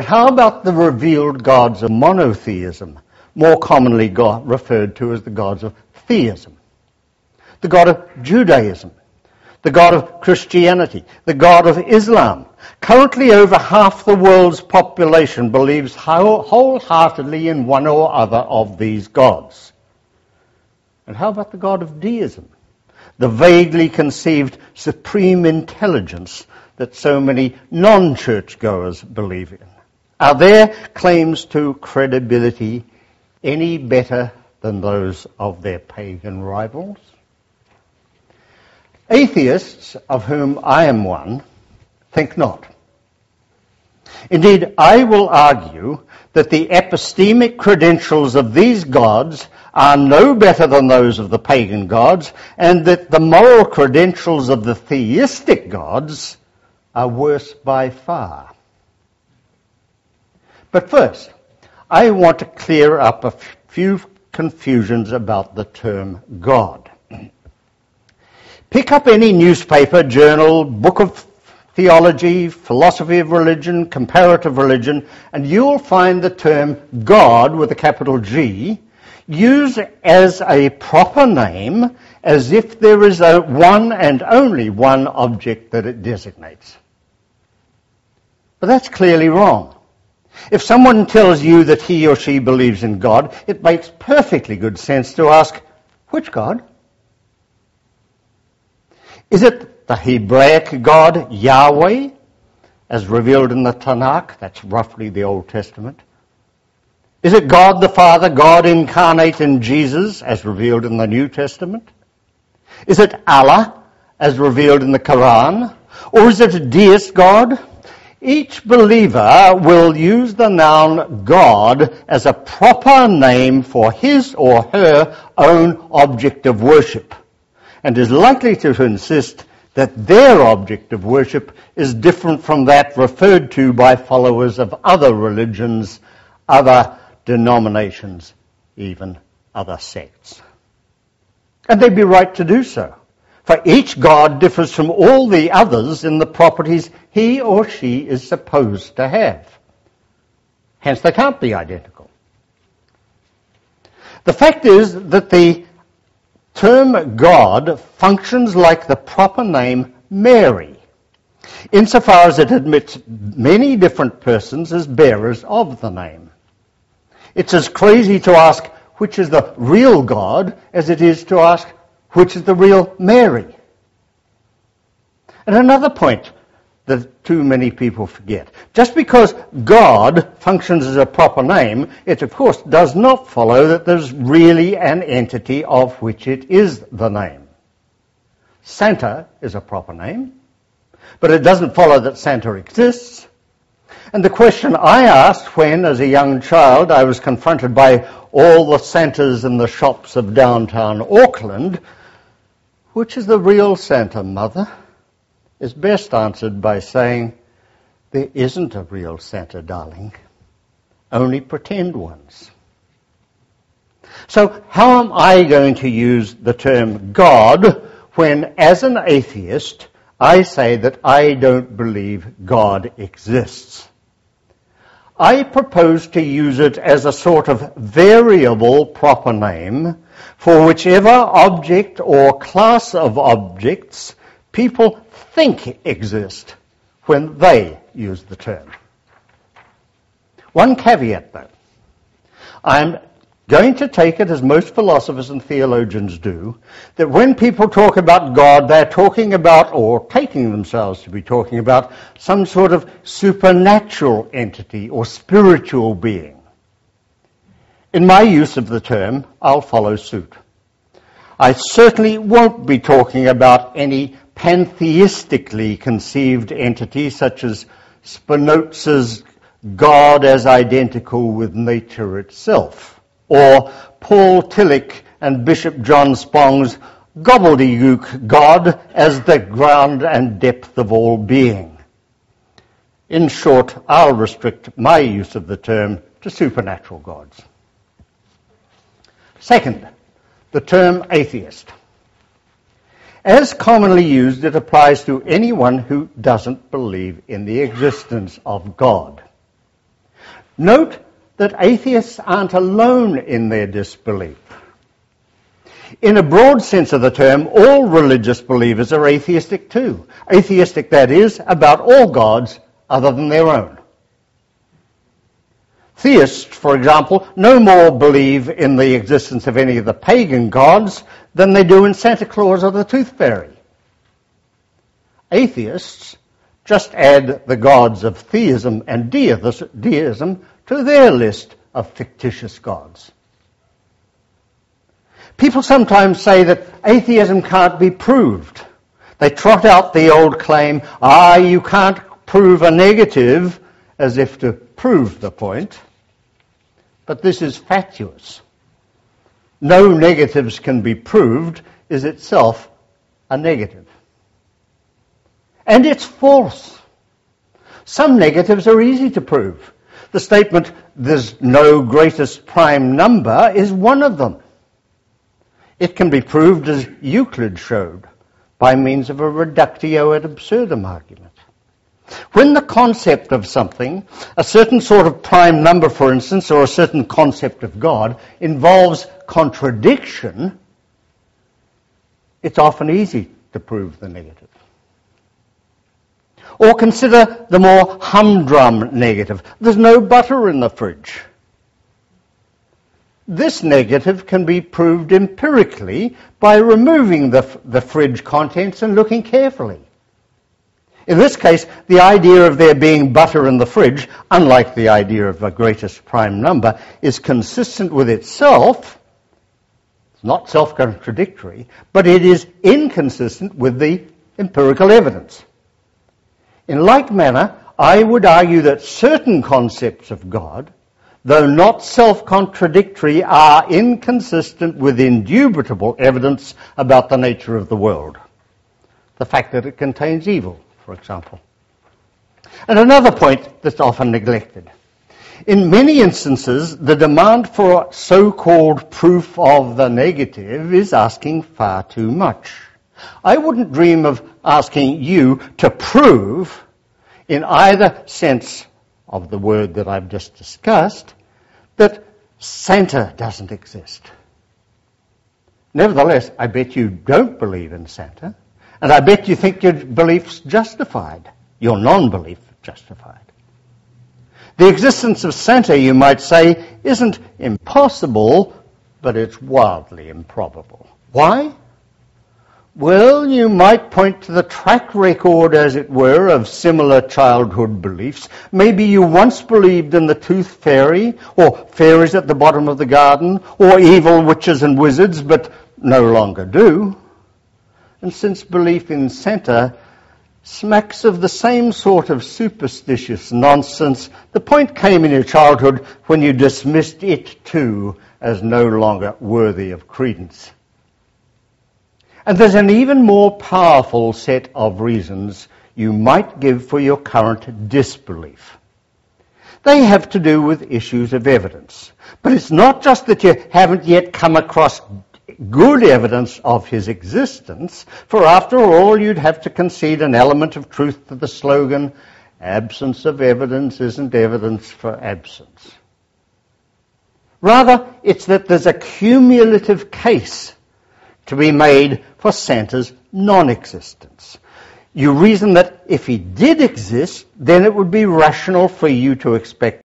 But how about the revealed gods of monotheism, more commonly referred to as the gods of theism? The God of Judaism, the God of Christianity, the God of Islam. Currently, over half the world's population believes wholeheartedly in one or other of these gods. And how about the God of deism, the vaguely conceived supreme intelligence that so many non-churchgoers believe in? Are their claims to credibility any better than those of their pagan rivals? Atheists, of whom I am one, think not. Indeed, I will argue that the epistemic credentials of these gods are no better than those of the pagan gods, and that the moral credentials of the theistic gods are worse by far. But first, I want to clear up a few confusions about the term God. Pick up any newspaper, journal, book of theology, philosophy of religion, comparative religion, and you'll find the term God with a capital G used as a proper name as if there is one and only one object that it designates. But that's clearly wrong. If someone tells you that he or she believes in God, it makes perfectly good sense to ask, which God? Is it the Hebraic God Yahweh, as revealed in the Tanakh? That's roughly the Old Testament. Is it God the Father, God incarnate in Jesus, as revealed in the New Testament? Is it Allah, as revealed in the Quran? Or is it a deist God? Each believer will use the noun God as a proper name for his or her own object of worship, and is likely to insist that their object of worship is different from that referred to by followers of other religions, other denominations, even other sects. And they'd be right to do so, for each God differs from all the others in the properties he or she is supposed to have. Hence, they can't be identical. The fact is that the term God functions like the proper name Mary, insofar as it admits many different persons as bearers of the name. It's as crazy to ask which is the real God as it is to ask which is the real Mary. And another point that too many people forget. Just because God functions as a proper name, it of course does not follow that there's really an entity of which it is the name. Santa is a proper name, but it doesn't follow that Santa exists. And the question I asked when, as a young child, I was confronted by all the Santas in the shops of downtown Auckland, which is the real Santa, Mother, is best answered by saying, there isn't a real Santa, darling, only pretend ones. So how am I going to use the term God when, as an atheist, I say that I don't believe God exists? I propose to use it as a sort of variable proper name for whichever object or class of objects people think exist when they use the term. One caveat, though. I'm going to take it, as most philosophers and theologians do, that when people talk about God, they're talking about, or taking themselves to be talking about, some sort of supernatural entity or spiritual being. In my use of the term, I'll follow suit. I certainly won't be talking about any pantheistically conceived entity such as Spinoza's God as identical with nature itself, or Paul Tillich and Bishop John Spong's gobbledygook God as the ground and depth of all being. In short, I'll restrict my use of the term to supernatural gods. Second, the term atheist. As commonly used, it applies to anyone who doesn't believe in the existence of God. Note that atheists aren't alone in their disbelief. In a broad sense of the term, all religious believers are atheistic too. Atheistic, that is, about all gods other than their own. Theists, for example, no more believe in the existence of any of the pagan gods than they do in Santa Claus or the Tooth Fairy. Atheists just add the gods of theism and deism to their list of fictitious gods. People sometimes say that atheism can't be proved. They trot out the old claim, you can't prove a negative, as if to prove the point. But this is fatuous. No negatives can be proved is itself a negative. And it's false. Some negatives are easy to prove. The statement, there's no greatest prime number, is one of them. It can be proved as Euclid showed, by means of a reductio ad absurdum argument. When the concept of something, a certain sort of prime number, for instance, or a certain concept of God, involves contradiction, it's often easy to prove the negative. Or consider the more humdrum negative. There's no butter in the fridge. This negative can be proved empirically by removing the fridge contents and looking carefully. In this case, the idea of there being butter in the fridge, unlike the idea of a greatest prime number, is consistent with itself. It's not self-contradictory, but it is inconsistent with the empirical evidence. In like manner, I would argue that certain concepts of God, though not self-contradictory, are inconsistent with indubitable evidence about the nature of the world. The fact that it contains evil, for example. And another point that's often neglected. In many instances, the demand for so-called proof of the negative is asking far too much. I wouldn't dream of asking you to prove, in either sense of the word that I've just discussed, that Santa doesn't exist. Nevertheless, I bet you don't believe in Santa, and I bet you think your belief's justified, your non-belief justified. The existence of Santa, you might say, isn't impossible, but it's wildly improbable. Why? Well, you might point to the track record, as it were, of similar childhood beliefs. Maybe you once believed in the Tooth Fairy, or fairies at the bottom of the garden, or evil witches and wizards, but no longer do. And since belief in Santa smacks of the same sort of superstitious nonsense, the point came in your childhood when you dismissed it too as no longer worthy of credence. And there's an even more powerful set of reasons you might give for your current disbelief. They have to do with issues of evidence. But it's not just that you haven't yet come across good evidence of his existence, for after all, you'd have to concede an element of truth to the slogan, absence of evidence isn't evidence for absence. Rather, it's that there's a cumulative case to be made for Santa's non-existence. You reason that if he did exist, then it would be rational for you to expect